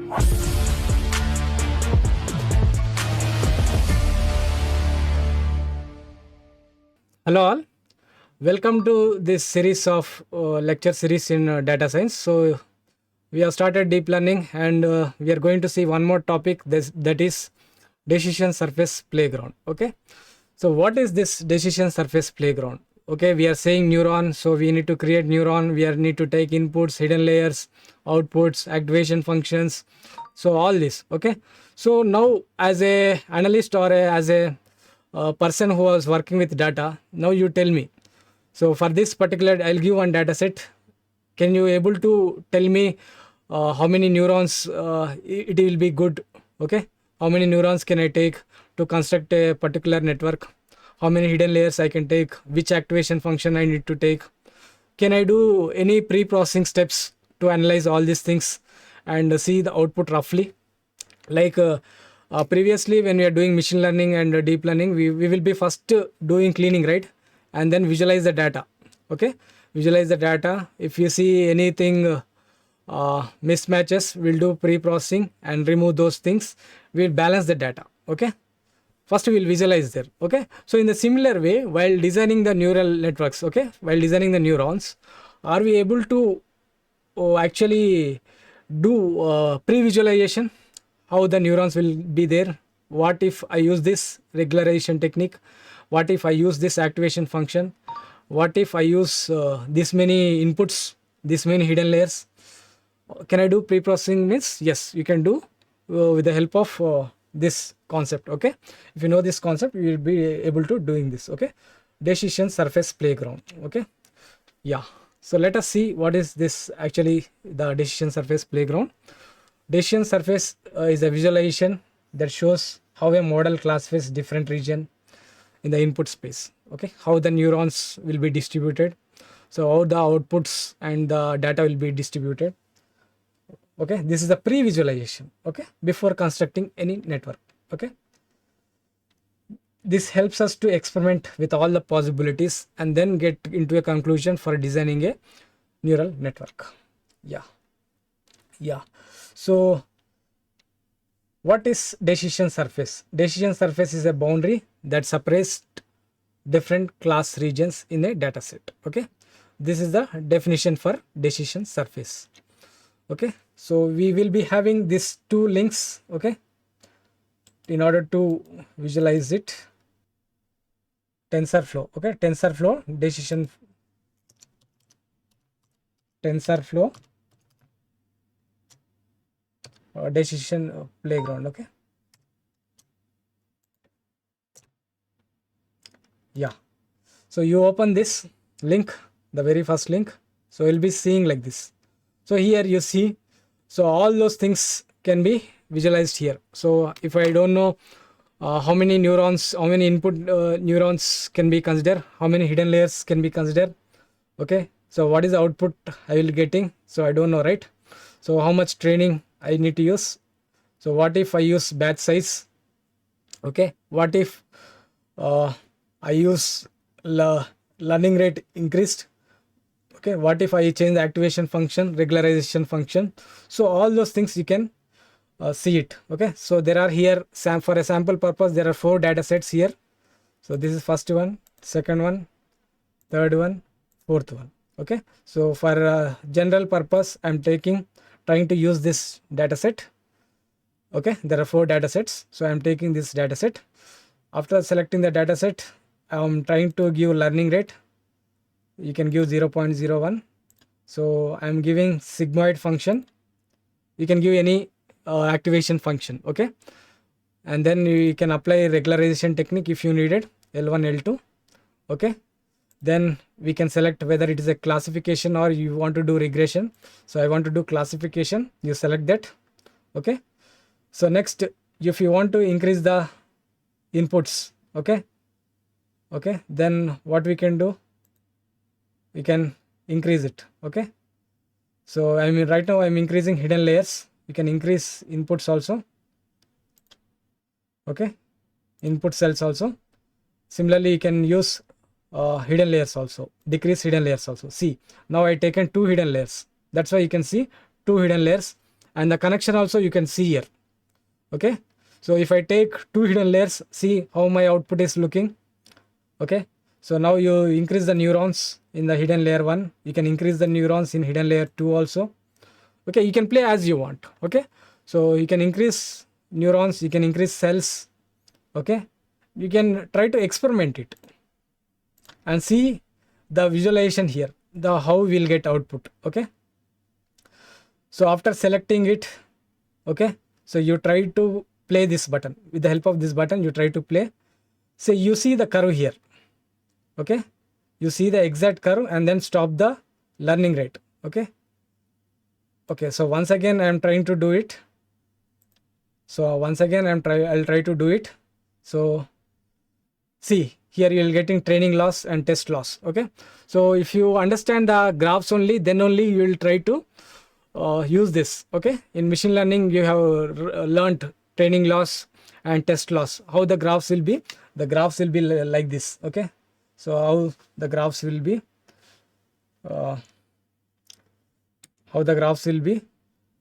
Hello all, welcome to this series of lecture series in data science. So we have started deep learning and we are going to see one more topic, that is decision surface playground. Okay, so what is this decision surface playground? Okay, we are saying neuron, so we need to create neuron, we need to take inputs, hidden layers, outputs, activation functions, so all this. Okay, so now as a analyst or as a person who was working with data, now you tell me, so for this particular, I'll give one data set. Can you able to tell me how many neurons it will be good? Okay, how many neurons can I take to construct a particular network? How many hidden layers I can take? Which activation function I need to take? Can I do any pre-processing steps to analyze all these things and see the output roughly? Like previously, when we are doing machine learning and deep learning, we will be first doing cleaning, right? And then visualize the data. Okay, visualize the data. If you see anything mismatches, we'll do pre-processing and remove those things. We'll balance the data. Okay, first we'll visualize there. Okay, so in the similar way, while designing the neural networks, okay, while designing the neurons, are we able to actually do pre-visualization? How the neurons will be there? What if I use this regularization technique? What if I use this activation function? What if I use this many inputs, this many hidden layers? Can I do pre-processing? Means yes, you can do with the help of this concept. Okay, if you know this concept, you will be able to doing this. Okay, decision surface playground. Okay, yeah. So let us see what is this actually, the decision surface playground. Decision surface is a visualization that shows how a model classifies different region in the input space. Okay, how the neurons will be distributed, so how the outputs and the data will be distributed. Okay, this is the pre-visualization. Okay, before constructing any network. Okay, this helps us to experiment with all the possibilities and then get into a conclusion for designing a neural network. Yeah. So what is decision surface? Decision surface is a boundary that separates different class regions in a data set. Okay, this is the definition for decision surface. Okay, so we will be having these two links. Okay, in order to visualize it. TensorFlow. Okay, TensorFlow decision playground. Okay, yeah. So you open this link, the very first link, so you'll be seeing like this. So here you see, so all those things can be visualized here. So if I don't know how many neurons, how many input neurons can be considered, how many hidden layers can be considered. Okay, so what is the output I will getting? So I don't know, right? So how much training I need to use? So what if I use batch size? Okay, what if I use learning rate increased? Okay, what if I change the activation function, regularization function? So all those things you can see it. Okay, so there are here for a sample purpose, there are 4 data sets here. So this is first one, second one, third one, fourth one. Okay, so for general purpose, I'm trying to use this data set. Okay, there are 4 data sets, so I'm taking this data set. After selecting the data set, I'm trying to give learning rate. You can give 0.01. So I'm giving sigmoid function. You can give any activation function. Okay, and then you can apply regularization technique if you need it, L1, L2. Okay, then we can select whether it is a classification or you want to do regression. So I want to do classification, you select that. Okay, so next, if you want to increase the inputs, okay, then what we can do, we can increase it. Okay, so I mean right now I'm increasing hidden layers. You can increase inputs also. Okay, input cells also. Similarly, you can use hidden layers also, decrease hidden layers also. See, now I taken 2 hidden layers. That's why you can see 2 hidden layers and the connection also you can see here. Okay, so if I take 2 hidden layers, see how my output is looking. Okay, so now you increase the neurons in the hidden layer 1, you can increase the neurons in hidden layer 2 also. Okay, you can play as you want. Okay, so you can increase neurons, you can increase cells. Okay, you can try to experiment it and see the visualization here, the how we'll get output. Okay, so after selecting it, okay, so you try to play this button. With the help of this button, you try to play. So you see the curve here. Okay, you see the exact curve, and then stop the learning rate. Okay, okay, so once again I am trying to do it. So once again I'll try to do it. So see here you will getting training loss and test loss. Okay, so if you understand the graphs only, then only you will try to use this. Okay, in machine learning you have learned training loss and test loss. How the graphs will be? The graphs will be like this. Okay, so how the graphs will be? How the graphs will be?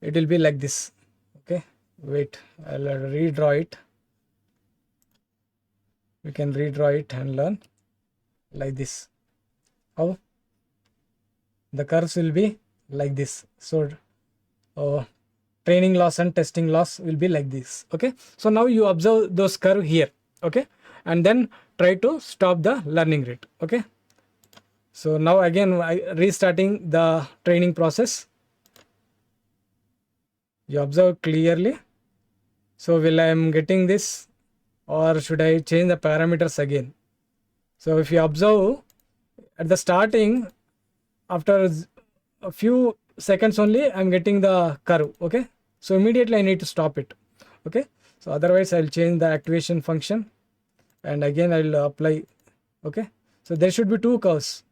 It will be like this. Okay, wait, I'll redraw it. We can redraw it and learn like this. How the curves will be like this. So training loss and testing loss will be like this. Okay, so now you observe those curve here. Okay, and then try to stop the learning rate. Okay, so now again restarting the training process. You observe clearly. So will I am getting this, or should I change the parameters again? So if you observe at the starting, after a few seconds only I'm getting the curve. Okay, so immediately I need to stop it. Okay, so otherwise I'll change the activation function and again I'll apply. Okay, so there should be 2 curves.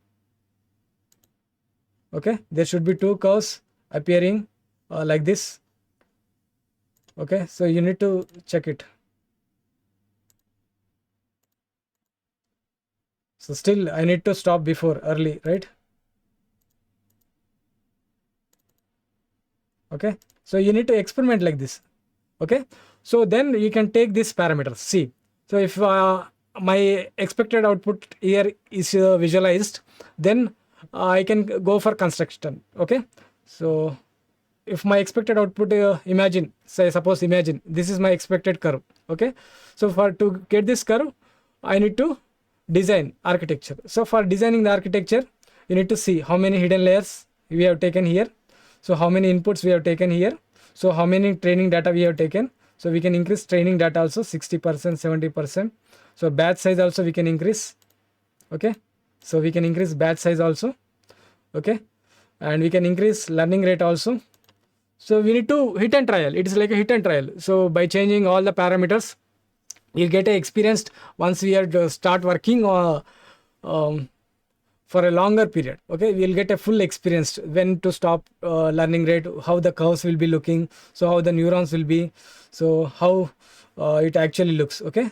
Okay, there should be 2 curves appearing like this. Okay, so you need to check it. So still I need to stop before early, right? Okay, so you need to experiment like this. Okay, so then you can take these parameters. See, so if my expected output here is visualized, then I can go for construction. Okay, so if my expected output, imagine this is my expected curve. Okay, so to get this curve, I need to design architecture. So for designing the architecture, you need to see how many hidden layers we have taken here. So how many inputs we have taken here. So how many training data we have taken. So we can increase training data also 60%, 70%. So batch size also we can increase. Okay, so we can increase batch size also. Okay, and we can increase learning rate also. So we need to hit and trial. It is like a hit and trial. So by changing all the parameters, you get a experienced once we are to start working for a longer period. Okay, we will get a full experience when to stop learning rate, how the curves will be looking, so how the neurons will be, so how it actually looks. Okay,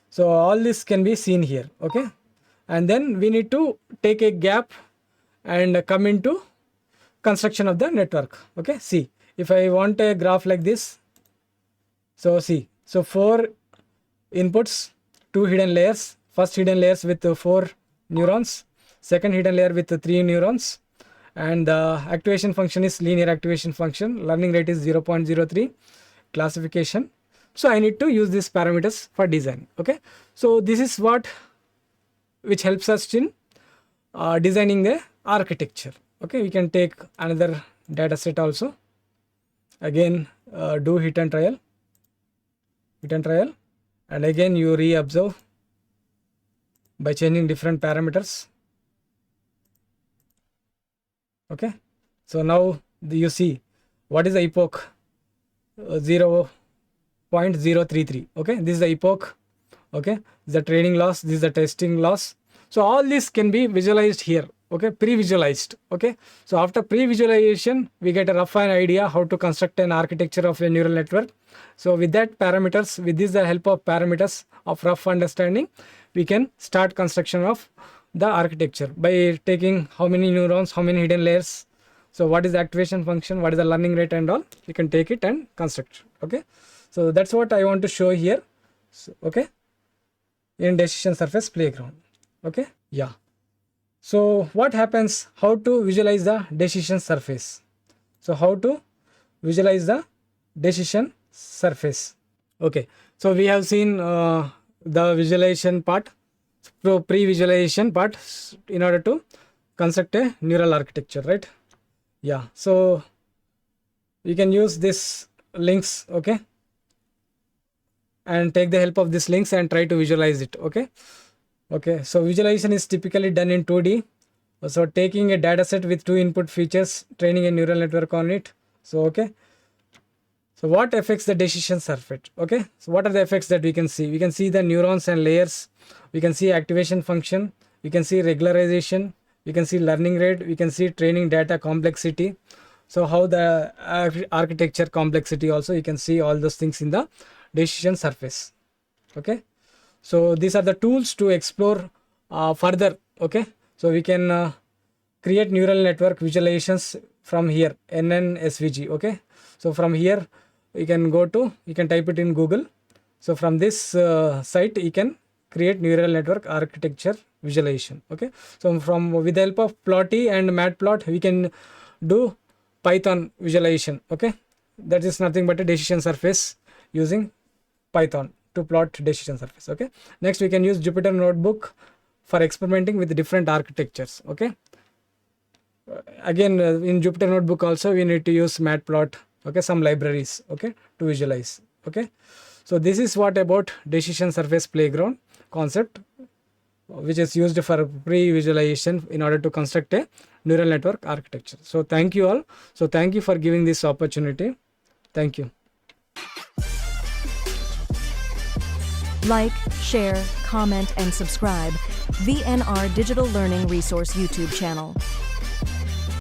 so all this can be seen here. Okay, and then we need to take a gap and come into construction of the network. Okay, see, if I want a graph like this, so see, so 4 inputs, 2 hidden layers, first hidden layers with 4 neurons, second hidden layer with 3 neurons, and the activation function is linear activation function, learning rate is 0.03, classification. So I need to use these parameters for design. Okay, so this is what which helps us in designing the architecture. Okay, we can take another data set also. Again do hit and trial, and again you re-observe by changing different parameters. Okay, so now you see what is the epoch 0.033. Okay, this is the epoch. Okay, this is the training loss, this is the testing loss. So all this can be visualized here. Okay, pre-visualized. Okay, so after pre-visualization we get a rough idea how to construct an architecture of a neural network. So with that parameters, with this the help of parameters of rough understanding, we can start construction of the architecture by taking how many neurons, how many hidden layers. So what is the activation function, what is the learning rate and all, you can take it and construct. Okay, so that's what I want to show here. So, okay, in decision surface playground. Okay, yeah. So what happens, how to visualize the decision surface? So how to visualize the decision surface? Okay, so we have seen the visualization part, pre-visualization part in order to construct a neural architecture, right? Yeah, so you can use this links, okay, and take the help of these links and try to visualize it. Okay, okay, so visualization is typically done in 2D. So taking a data set with 2 input features, training a neural network on it. So okay, so what affects the decision surface? Okay, so what are the effects that we can see? We can see the neurons and layers, we can see activation function, we can see regularization, we can see learning rate, we can see training data complexity. So how the architecture complexity also, you can see all those things in the decision surface. Okay, so these are the tools to explore further. Okay, so we can create neural network visualizations from here, NNSVG. Okay, so from here you can go to, you can type it in Google. So from this site you can create neural network architecture visualization. Okay, so from with the help of Plotly and Matplot we can do Python visualization. Okay, that is nothing but a decision surface using Python to plot decision surface. Okay, next we can use Jupyter Notebook for experimenting with different architectures. Okay, again in Jupyter Notebook also we need to use Matplot, okay, some libraries, okay, to visualize. Okay, so this is what about decision surface playground concept, which is used for pre-visualization in order to construct a neural network architecture. So thank you all. So thank you for giving this opportunity. Thank you. Like, share, comment, and subscribe VNR Digital Learning Resource YouTube channel.